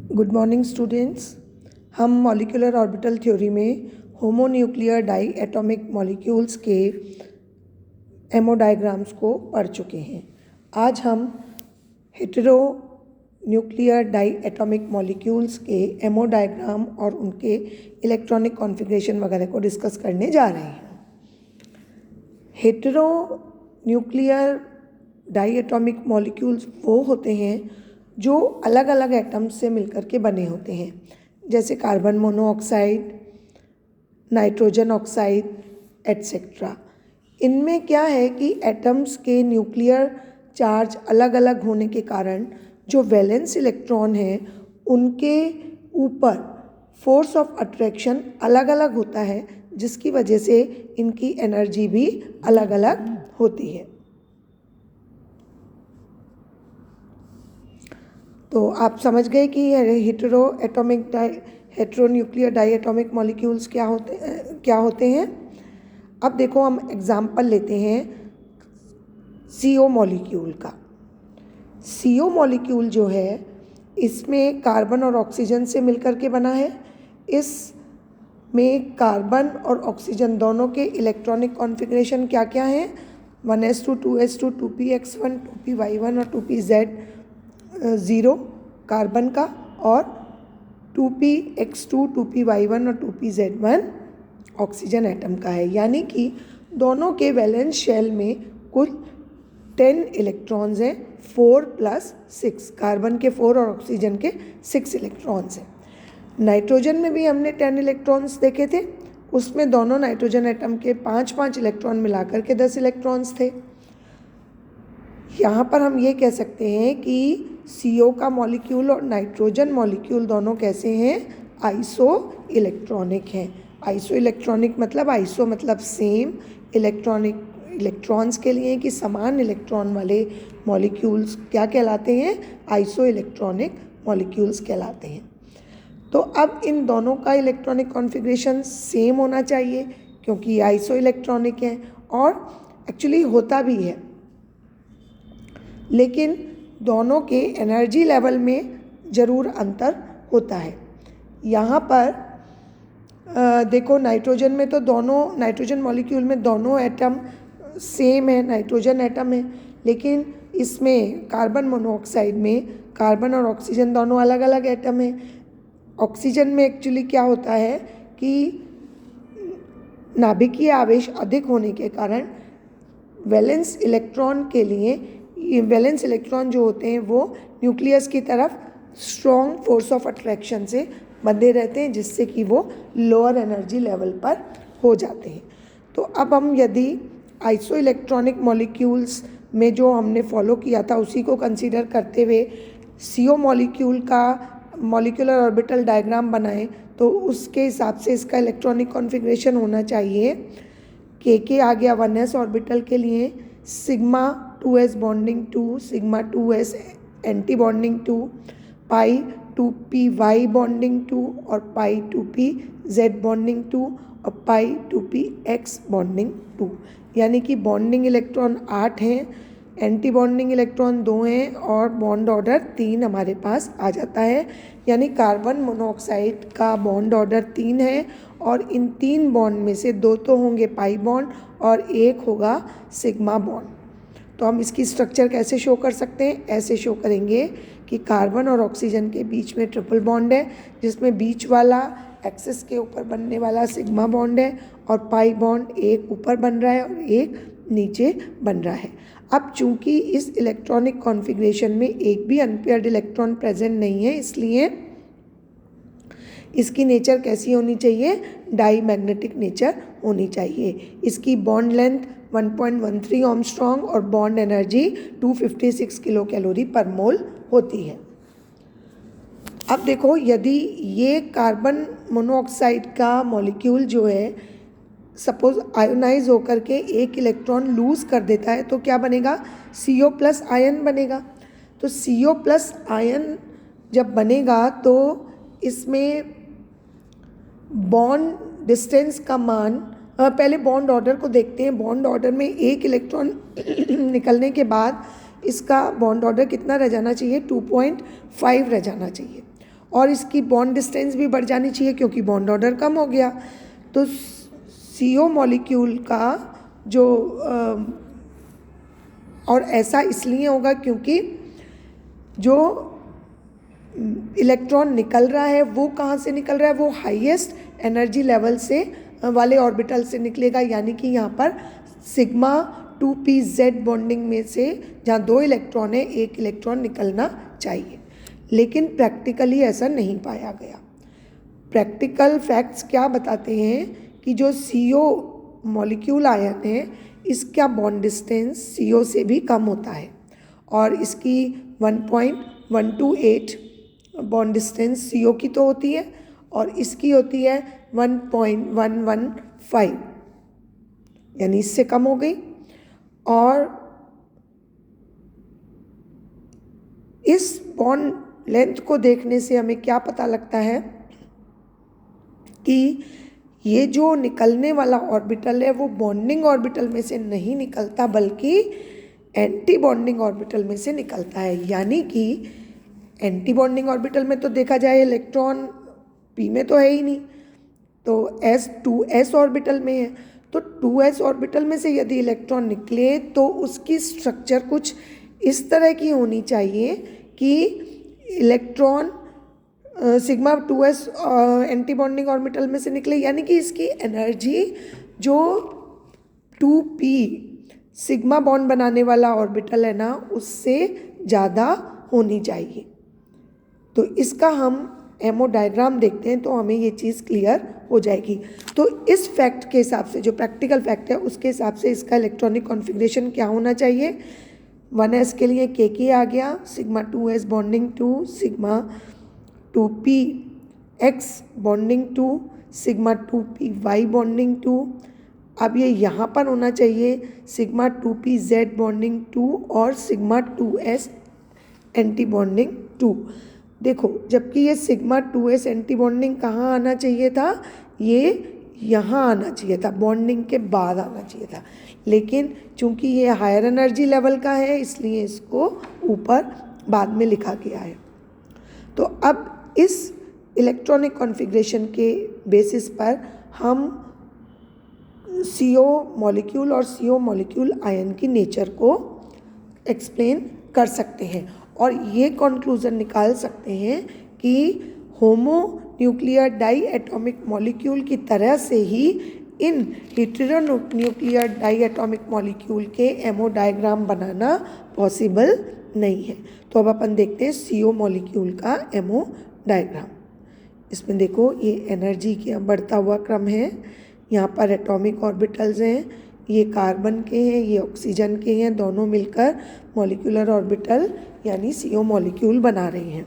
Good morning students. हम molecular orbital theory में homonuclear diatomic molecules के MO diagrams को पढ़ चुके हैं। आज हम heteronuclear diatomic molecules के एमओ डायग्राम और उनके इलेक्ट्रॉनिक कॉन्फ़िगरेशन वगैरह को डिस्कस करने जा रहे हैं। Heteronuclear diatomic molecules वो होते हैं जो अलग अलग एटम्स से मिलकर के बने होते हैं, जैसे carbon monoxide, nitrogen oxide etcetera. इनमें क्या है कि एटम्स के न्यूक्लियर चार्ज अलग अलग होने के कारण जो वैलेंस इलेक्ट्रॉन हैं उनके ऊपर फोर्स ऑफ अट्रैक्शन अलग अलग होता है, जिसकी वजह से इनकी एनर्जी भी अलग अलग होती है। तो आप समझ गए कि heteronuclear diatomic molecules क्या होते हैं। अब देखो, हम एग्जाम्पल लेते हैं CO मॉलिक्यूल का। CO मॉलिक्यूल जो है, इसमें कार्बन और ऑक्सीजन से मिलकर के बना है। इसमें कार्बन और ऑक्सीजन दोनों के इलेक्ट्रॉनिक कॉन्फ़िगरेशन क्या क्या हैं? 1s2 2s2 2px1 2py1 और 2pz0 कार्बन का, और 2px2 2py1 और 2pz1 ऑक्सीजन एटम का है। यानी कि दोनों के वैलेंस शेल में कुल 10 इलेक्ट्रॉन्स हैं, 4 + 6, कार्बन के 4 और ऑक्सीजन के 6 इलेक्ट्रॉन्स हैं। नाइट्रोजन में भी हमने 10 इलेक्ट्रॉन्स देखे थे, उसमें दोनों नाइट्रोजन एटम के 5-5 इलेक्ट्रॉन मिलाकर के 10 इलेक्ट्रॉन्स थे। यहाँ पर हम ये कह सकते हैं कि CO का मॉलिक्यूल और नाइट्रोजन मॉलिक्यूल दोनों कैसे हैं? आइसो इलेक्ट्रॉनिक हैं। आइसो इलेक्ट्रॉनिक मतलब, आइसो मतलब सेम, इलेक्ट्रॉनिक इलेक्ट्रॉन्स के लिए कि समान इलेक्ट्रॉन वाले मॉलिक्यूल्स क्या कहलाते हैं? आइसो इलेक्ट्रॉनिक मॉलिक्यूल्स कहलाते हैं। तो अब इन दोनों का इलेक्ट्रॉनिक कॉन्फ़िगरेशन सेम होना चाहिए, क्योंकि ये आइसो इलेक्ट्रॉनिक हैं, और एक्चुअली होता भी है, लेकिन दोनों के एनर्जी लेवल में ज़रूर अंतर होता है। यहाँ पर देखो, नाइट्रोजन में तो नाइट्रोजन मॉलिक्यूल में दोनों एटम सेम है, नाइट्रोजन एटम है, लेकिन इसमें कार्बन मोनोऑक्साइड में कार्बन और ऑक्सीजन दोनों अलग अलग एटम हैं। ऑक्सीजन में एक्चुअली क्या होता है कि नाभिकीय आवेश अधिक होने के कारण वैलेंस इलेक्ट्रॉन जो होते हैं वो न्यूक्लियस की तरफ स्ट्रॉन्ग फोर्स ऑफ अट्रैक्शन से बंधे रहते हैं, जिससे कि वो लोअर एनर्जी लेवल पर हो जाते हैं। तो अब हम यदि आइसो इलेक्ट्रॉनिक मॉलिक्यूल्स में जो हमने फॉलो किया था उसी को कंसीडर करते हुए CO मॉलिक्यूल का मॉलिक्यूलर ऑर्बिटल डायग्राम बनाएं, तो उसके हिसाब से इसका इलेक्ट्रॉनिक कॉन्फ़िगरेशन होना चाहिए। K आ गया 1s ऑर्बिटल के लिए, sigma 2s bonding 2, sigma 2s anti bonding 2, पाई 2py बॉन्डिंग 2, और पाई 2pz बॉन्डिंग 2, और पाई 2px बॉन्डिंग 2। यानी कि बॉन्डिंग इलेक्ट्रॉन 8 हैं, एंटी बॉन्डिंग इलेक्ट्रॉन 2 हैं, और बॉन्ड ऑर्डर 3 हमारे पास आ जाता है। यानी कार्बन मोनोऑक्साइड का बॉन्ड ऑर्डर 3 है, और इन 3 बॉन्ड में से 2 तो होंगे पाई बॉन्ड और 1 होगा सिग्मा बॉन्ड। तो हम इसकी स्ट्रक्चर कैसे शो कर सकते हैं? ऐसे शो करेंगे कि कार्बन और ऑक्सीजन के बीच में ट्रिपल बॉन्ड है, जिसमें बीच वाला एक्सिस के ऊपर बनने वाला सिग्मा बॉन्ड है, और पाई बॉन्ड एक ऊपर बन रहा है और एक नीचे बन रहा है। अब चूंकि इस इलेक्ट्रॉनिक कॉन्फ़िगरेशन में एक भी अनपेयर्ड इलेक्ट्रॉन प्रेजेंट नहीं है, इसलिए इसकी नेचर कैसी होनी चाहिए? डाई मैग्नेटिक नेचर होनी चाहिए। इसकी बॉन्ड लेंथ 1.13 आर्मस्ट्रॉन्ग और बॉन्ड एनर्जी 256 किलो कैलोरी पर मोल होती है। अब देखो, यदि ये कार्बन मोनोऑक्साइड का मॉलिक्यूल जो है सपोज आयोनाइज होकर के एक इलेक्ट्रॉन लूज़ कर देता है, तो क्या बनेगा? CO+ आयन बनेगा। तो CO+ आयन जब बनेगा तो इसमें बॉन्ड डिस्टेंस का मान, पहले बॉन्ड ऑर्डर को देखते हैं। बॉन्ड ऑर्डर में एक इलेक्ट्रॉन निकलने के बाद इसका बॉन्ड ऑर्डर कितना रह जाना चाहिए? 2.5 रह जाना चाहिए। और इसकी बॉन्ड डिस्टेंस भी बढ़ जानी चाहिए क्योंकि बॉन्ड ऑर्डर कम हो गया। तो CO मॉलिक्यूल का जो और ऐसा इसलिए होगा क्योंकि जो इलेक्ट्रॉन निकल रहा है वो कहाँ से निकल रहा है, वो हाईएस्ट एनर्जी लेवल से वाले ऑर्बिटल से निकलेगा, यानी कि यहाँ पर सिग्मा 2pz बॉन्डिंग में से जहाँ 2 इलेक्ट्रॉन है 1 इलेक्ट्रॉन निकलना चाहिए। लेकिन प्रैक्टिकली ऐसा नहीं पाया गया। प्रैक्टिकल फैक्ट्स क्या बताते हैं कि जो CO मॉलिक्यूल आयन है इसका बॉन्ड डिस्टेंस CO से भी कम होता है और इसकी 1.128 बॉन्ड डिस्टेंस CO की तो होती है और इसकी होती है 1.115, यानी इससे कम हो गई। और इस बॉन्ड लेंथ को देखने से हमें क्या पता लगता है कि ये जो निकलने वाला ऑर्बिटल है वो बॉन्डिंग ऑर्बिटल में से नहीं निकलता बल्कि एंटी बॉन्डिंग ऑर्बिटल में से निकलता है। यानी कि एंटी बॉन्डिंग ऑर्बिटल में तो देखा जाए इलेक्ट्रॉन p में तो है ही नहीं, तो s 2s ऑर्बिटल में है। तो 2s ऑर्बिटल में से यदि इलेक्ट्रॉन निकले तो उसकी स्ट्रक्चर कुछ इस तरह की होनी चाहिए कि electron sigma 2s anti bonding orbital में से निकले, यानी कि इसकी एनर्जी जो 2p सिग्मा बॉन्ड बनाने वाला ऑर्बिटल है ना उससे ज़्यादा होनी चाहिए। तो इसका हम एमओ डायग्राम देखते हैं तो हमें ये चीज़ क्लियर हो जाएगी। तो इस फैक्ट के हिसाब से, जो प्रैक्टिकल फैक्ट है उसके हिसाब से इसका इलेक्ट्रॉनिक कॉन्फ़िगरेशन क्या होना चाहिए। 1s के लिए Kk आ गया, sigma 2s bonding two sigma 2px bonding two sigma 2py bonding two. अब ये यहाँ पर होना चाहिए सिग्मा 2pz बॉन्डिंग टू और sigma 2s antibonding two. देखो, जबकि ये सिग्मा 2s एंटी बॉन्डिंग कहाँ आना चाहिए था, ये यहाँ आना चाहिए था, बॉन्डिंग के बाद आना चाहिए था। लेकिन चूंकि ये हायर एनर्जी लेवल का है इसलिए इसको ऊपर बाद में लिखा गया है। तो अब इस इलेक्ट्रॉनिक कॉन्फ़िगरेशन के बेसिस पर हम CO मॉलिक्यूल और CO मॉलिक्यूल आयन की नेचर को एक्सप्लेन कर सकते हैं और ये कंक्लूजन निकाल सकते हैं कि homonuclear diatomic molecule की तरह से ही इन हेटेरोन्यूक्लियर डाई एटॉमिक मॉलिक्यूल के एमओ डायग्राम बनाना पॉसिबल नहीं है। तो अब अपन देखते हैं CO मॉलिक्यूल का एमओ डायग्राम। इसमें देखो ये एनर्जी का बढ़ता हुआ क्रम है, यहाँ पर एटॉमिक ऑर्बिटल्स हैं, ये कार्बन के हैं, ये ऑक्सीजन के हैं, दोनों मिलकर मॉलिक्यूलर ऑर्बिटल यानी CO मॉलिक्यूल बना रहे हैं।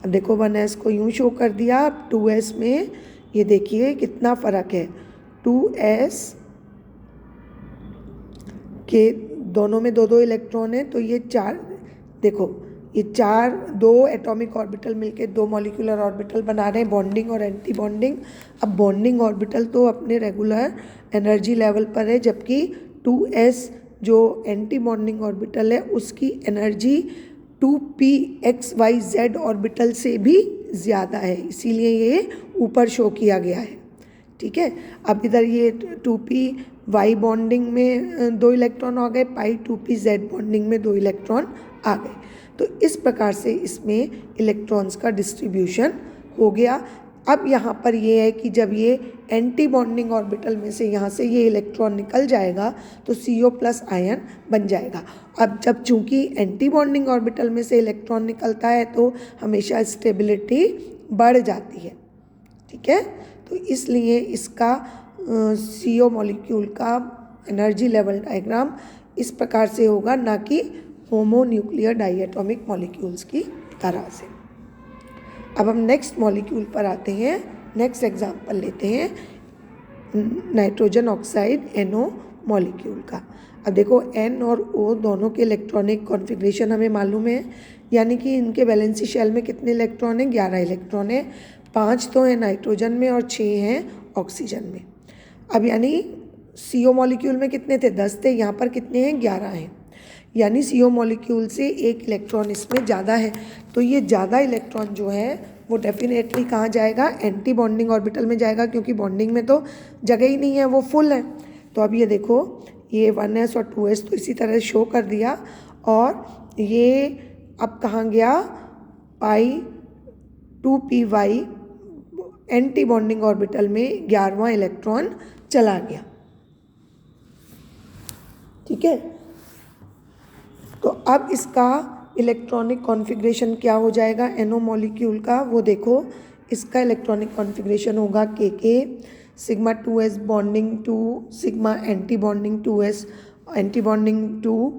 अब देखो 1s को यूँ शो कर दिया, अब 2s में ये देखिए कितना फ़र्क है। 2s के दोनों में 2-2 इलेक्ट्रॉन है, तो ये 4, देखो ये 2 एटॉमिक ऑर्बिटल मिलके 2 मॉलिक्यूलर ऑर्बिटल बना रहे हैं, बॉन्डिंग और एंटी बॉन्डिंग। अब बॉन्डिंग ऑर्बिटल तो अपने रेगुलर एनर्जी लेवल पर है, जबकि 2s जो एंटी बॉन्डिंग ऑर्बिटल है उसकी एनर्जी 2pxyz ऑर्बिटल से भी ज़्यादा है, इसीलिए ये ऊपर शो किया गया है। ठीक है, अब इधर ये 2py बॉन्डिंग में 2 इलेक्ट्रॉन आ गए, पाई 2pz बॉन्डिंग में 2 इलेक्ट्रॉन आ गए। तो इस प्रकार से इसमें इलेक्ट्रॉन्स का डिस्ट्रीब्यूशन हो गया। अब यहाँ पर ये है कि जब ये एंटी बॉन्डिंग ऑर्बिटल में से यहाँ से ये इलेक्ट्रॉन निकल जाएगा तो CO+ आयन बन जाएगा। अब जब चूँकि एंटी बॉन्डिंग ऑर्बिटल में से इलेक्ट्रॉन निकलता है तो हमेशा स्टेबिलिटी बढ़ जाती है। ठीक है, तो इसलिए इसका CO मॉलिक्यूल का एनर्जी लेवल डायग्राम इस प्रकार से होगा, ना कि होमो न्यूक्लियर डाईएटॉमिक मॉलिक्यूल्स की तरह से। अब हम नेक्स्ट मॉलिक्यूल पर आते हैं, नेक्स्ट एग्जाम्पल लेते हैं नाइट्रोजन ऑक्साइड NO मॉलिक्यूल का। अब देखो N और O दोनों के इलेक्ट्रॉनिक कॉन्फ़िगरेशन हमें मालूम है, यानी कि इनके वैलेंसी शेल में कितने इलेक्ट्रॉन हैं, 11 इलेक्ट्रॉन है, 5 तो हैं नाइट्रोजन में और 6 हैं ऑक्सीजन में। अब यानी CO मॉलिक्यूल में कितने थे, 10 थे, यहाँ पर कितने हैं, 11 हैं। यानी CO मॉलिक्यूल से एक इलेक्ट्रॉन इसमें ज़्यादा है। तो ये ज़्यादा इलेक्ट्रॉन जो है वो डेफिनेटली कहाँ जाएगा, एंटी बॉन्डिंग ऑर्बिटल में जाएगा, क्योंकि बॉन्डिंग में तो जगह ही नहीं है, वो फुल है। तो अब ये देखो, ये 1s और 2s तो इसी तरह शो कर दिया, और ये अब कहाँ गया, π2py एंटी बॉन्डिंग ऑर्बिटल में 11वां इलेक्ट्रॉन चला गया। ठीक है, तो अब इसका इलेक्ट्रॉनिक कॉन्फ़िगरेशन क्या हो जाएगा NO मॉलिक्यूल का, वो देखो, इसका इलेक्ट्रॉनिक कॉन्फ़िगरेशन होगा Kk sigma 2s bonding 2 sigma anti bonding 2s anti bonding 2,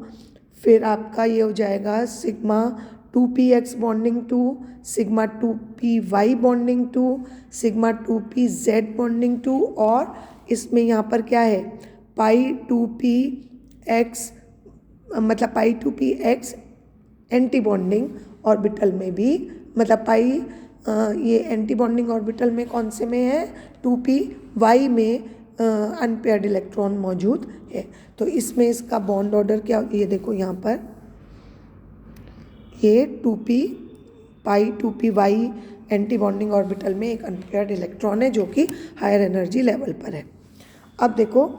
फिर आपका ये हो जाएगा sigma 2px bonding 2 sigma 2py bonding 2 sigma 2pz bonding 2, और इसमें यहाँ पर क्या है, π2px मतलब π2px एंटी बॉन्डिंग ऑर्बिटल में भी, मतलब ये एंटी बॉन्डिंग ऑर्बिटल में कौन से में है, 2py में अनपेयर्ड इलेक्ट्रॉन मौजूद है। तो इसमें इसका बॉन्ड ऑर्डर क्या, ये देखो यहाँ पर ये 2py एंटी बॉन्डिंग ऑर्बिटल में एक अनपेयर्ड इलेक्ट्रॉन है जो कि हायर एनर्जी लेवल पर है। अब देखो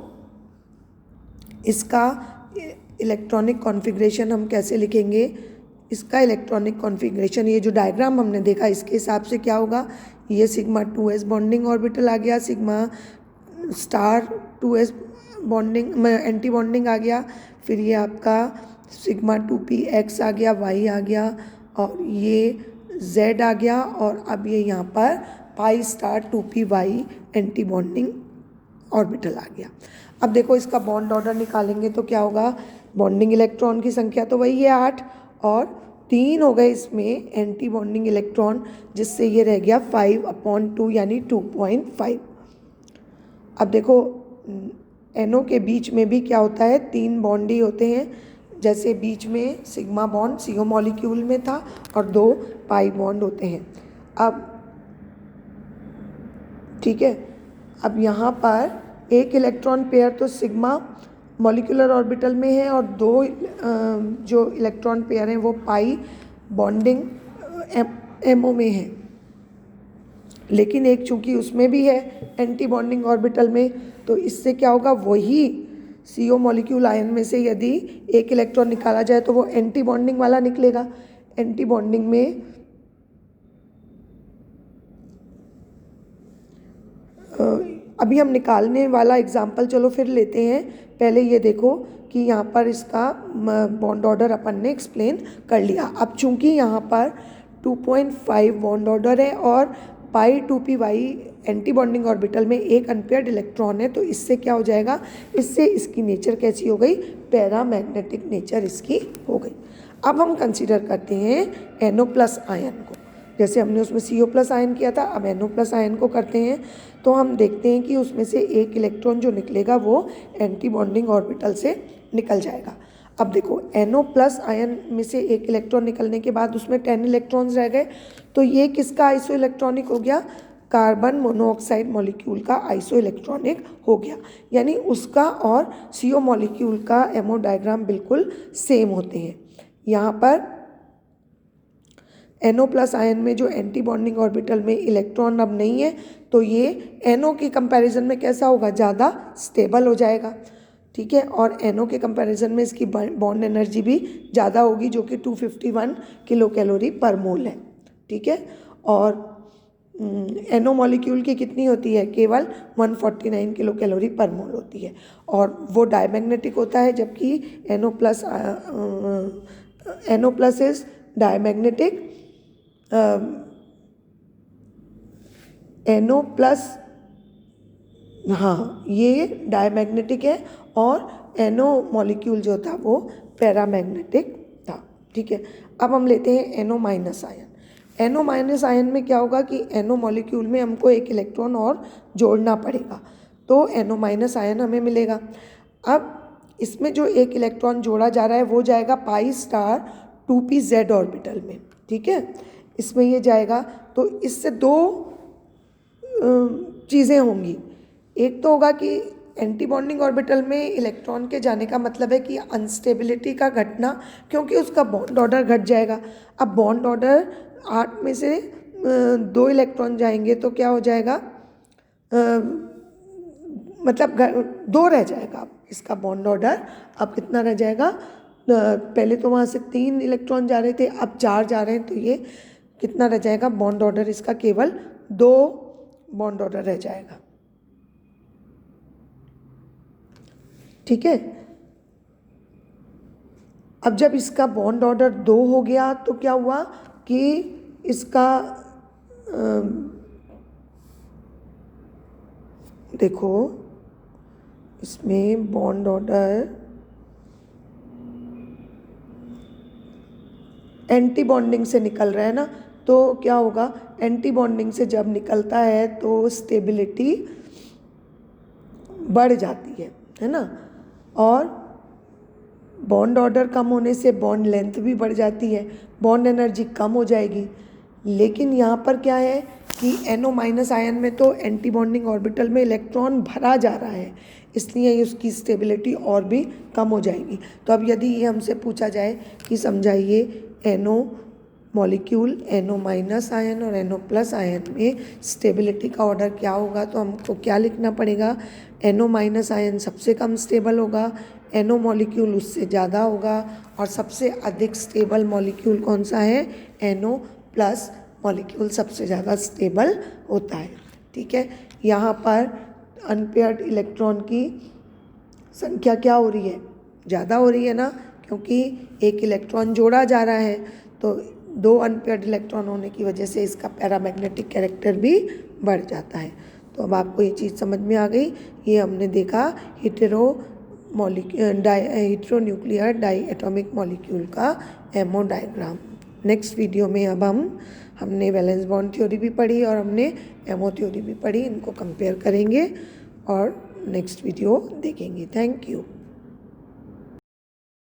इसका इलेक्ट्रॉनिक कॉन्फ़िगरेशन हम कैसे लिखेंगे, इसका इलेक्ट्रॉनिक कॉन्फ़िगरेशन, ये जो डायग्राम हमने देखा इसके हिसाब से क्या होगा, ये सिग्मा 2s बॉन्डिंग ऑर्बिटल आ गया, sigma star 2s bonding anti bonding आ गया, फिर ये आपका सिग्मा 2px आ गया, y आ गया, और ये z आ गया, और अब ये यहाँ पर pi star 2py anti bonding orbital आ गया। अब देखो इसका बॉन्ड ऑर्डर निकालेंगे तो क्या होगा, बॉन्डिंग इलेक्ट्रॉन की संख्या तो वही है 8, और 3 हो गए इसमें एंटी बॉन्डिंग इलेक्ट्रॉन, जिससे ये रह गया 5/2 यानी 2.5। अब देखो NO के बीच में भी क्या होता है, 3 बॉन्ड ही होते हैं, जैसे बीच में सिग्मा बॉन्ड CO मॉलिक्यूल में था और 2 पाई बॉन्ड होते हैं। अब ठीक है, अब यहाँ पर एक इलेक्ट्रॉन पेयर तो सिग्मा मॉलिक्यूलर ऑर्बिटल में है, और 2 जो इलेक्ट्रॉन पेयर हैं वो पाई बॉन्डिंग MO में है, लेकिन एक चूंकि उसमें भी है एंटी बॉन्डिंग ऑर्बिटल में, तो इससे क्या होगा, वही CO मॉलिक्यूल आयन में से यदि एक इलेक्ट्रॉन निकाला जाए तो वो एंटी बॉन्डिंग वाला निकलेगा। एंटी बॉन्डिंग में अभी हम निकालने वाला एग्जाम्पल चलो फिर लेते हैं, पहले ये देखो कि यहाँ पर इसका बॉन्ड ऑर्डर अपन ने एक्सप्लेन कर लिया। अब चूंकि यहाँ पर 2.5 बॉन्ड ऑर्डर है और π2py एंटी बॉन्डिंग ऑर्बिटल में एक अनपेयर्ड इलेक्ट्रॉन है, तो इससे क्या हो जाएगा, इससे इसकी नेचर कैसी हो गई, पैरामैग्नेटिक नेचर इसकी हो गई। अब हम कंसीडर करते हैं NO+ आयन को, जैसे हमने उसमें CO+ आयन किया था, अब NO+ आयन को करते हैं, तो हम देखते हैं कि उसमें से एक इलेक्ट्रॉन जो निकलेगा वो एंटी बॉन्डिंग ऑर्बिटल से निकल जाएगा। अब देखो NO+ आयन में से एक इलेक्ट्रॉन निकलने के बाद उसमें 10 इलेक्ट्रॉन्स रह गए, तो ये किसका आइसो इलेक्ट्रॉनिक हो गया, कार्बन मोनोऑक्साइड मॉलिक्यूल का आइसो इलेक्ट्रॉनिक हो गया, यानी उसका और CO मॉलिक्यूल का MO डायग्राम बिल्कुल सेम होते हैं। यहाँ पर NO+ आयन में जो एंटी बॉन्डिंग ऑर्बिटल में इलेक्ट्रॉन अब नहीं है, तो ये NO के कंपैरिजन में कैसा होगा, ज़्यादा स्टेबल हो जाएगा। ठीक है, और NO के कंपैरिजन में इसकी बॉन्ड एनर्जी भी ज़्यादा होगी, जो कि 251 किलो कैलोरी पर मोल है। ठीक है, और NO मॉलिक्यूल की कितनी होती है, केवल 149 किलो कैलोरी पर मोल होती है, और वो डायमैग्नेटिक होता है, जबकि NO+ इज डायमैग्नेटिक, NO+, हाँ ये डायमैग्नेटिक है, और NO मॉलिक्यूल जो था वो पैरामैग्नेटिक था। ठीक है, अब हम लेते हैं NO- आयन। NO- आयन में क्या होगा कि NO मॉलिक्यूल में हमको एक इलेक्ट्रॉन और जोड़ना पड़ेगा, तो NO- आयन हमें मिलेगा। अब इसमें जो एक इलेक्ट्रॉन जोड़ा जा रहा है वो जाएगा पाई स्टार 2pz ऑर्बिटल में। ठीक है, इसमें ये जाएगा, तो इससे 2 चीज़ें होंगी, एक तो होगा कि एंटी बॉन्डिंग ऑर्बिटल में इलेक्ट्रॉन के जाने का मतलब है कि अनस्टेबिलिटी का घटना, क्योंकि उसका बॉन्ड ऑर्डर घट जाएगा। अब बॉन्ड ऑर्डर 8 में से 2 इलेक्ट्रॉन जाएंगे तो क्या हो जाएगा, मतलब 2 रह जाएगा। इसका बॉन्ड ऑर्डर अब कितना रह जाएगा, पहले तो वहाँ से 3 इलेक्ट्रॉन जा रहे थे, अब 4 जा रहे हैं, तो ये कितना रह जाएगा, बॉन्ड ऑर्डर इसका केवल 2 बॉन्ड ऑर्डर रह जाएगा। ठीक है। अब जब इसका बॉन्ड ऑर्डर 2 हो गया तो क्या हुआ कि इसका देखो इसमें बॉन्ड ऑर्डर एंटी बॉन्डिंग से निकल रहा है ना, तो क्या होगा, एंटी बॉन्डिंग से जब निकलता है तो स्टेबिलिटी बढ़ जाती है ना, और बॉन्ड ऑर्डर कम होने से बॉन्ड लेंथ भी बढ़ जाती है, बॉन्ड एनर्जी कम हो जाएगी। लेकिन यहाँ पर क्या है कि NO- आयन में तो एंटी बॉन्डिंग ऑर्बिटल में इलेक्ट्रॉन भरा जा रहा है, इसलिए उसकी स्टेबिलिटी और भी कम हो जाएगी। तो अब यदि ये हमसे पूछा जाए कि समझाइए NO मॉलिक्यूल, NO- आयन और NO+ आयन में स्टेबिलिटी का ऑर्डर क्या होगा, तो हमको क्या लिखना पड़ेगा, NO- आयन सबसे कम स्टेबल होगा, NO मॉलिक्यूल उससे ज़्यादा होगा, और सबसे अधिक स्टेबल मॉलिक्यूल कौन सा है, NO+ मॉलिक्यूल सबसे ज़्यादा स्टेबल होता है। ठीक है। यहाँ पर अनपेयर्ड इलेक्ट्रॉन की संख्या क्या हो रही है, ज़्यादा हो रही है ना, क्योंकि एक इलेक्ट्रॉन जोड़ा जा रहा है, तो 2 अनपेयर्ड इलेक्ट्रॉन होने की वजह से इसका पैरामैग्नेटिक कैरेक्टर भी बढ़ जाता है। तो अब आपको ये चीज़ समझ में आ गई। ये हमने देखा हीटेरो न्यूक्लियर डाई एटॉमिक मॉलिक्यूल का एमओ डायग्राम। नेक्स्ट वीडियो में अब हमने वैलेंस बॉन्ड थ्योरी भी पढ़ी और हमने एमओ थ्योरी भी पढ़ी, इनको कंपेयर करेंगे और नेक्स्ट वीडियो देखेंगे। Thank you.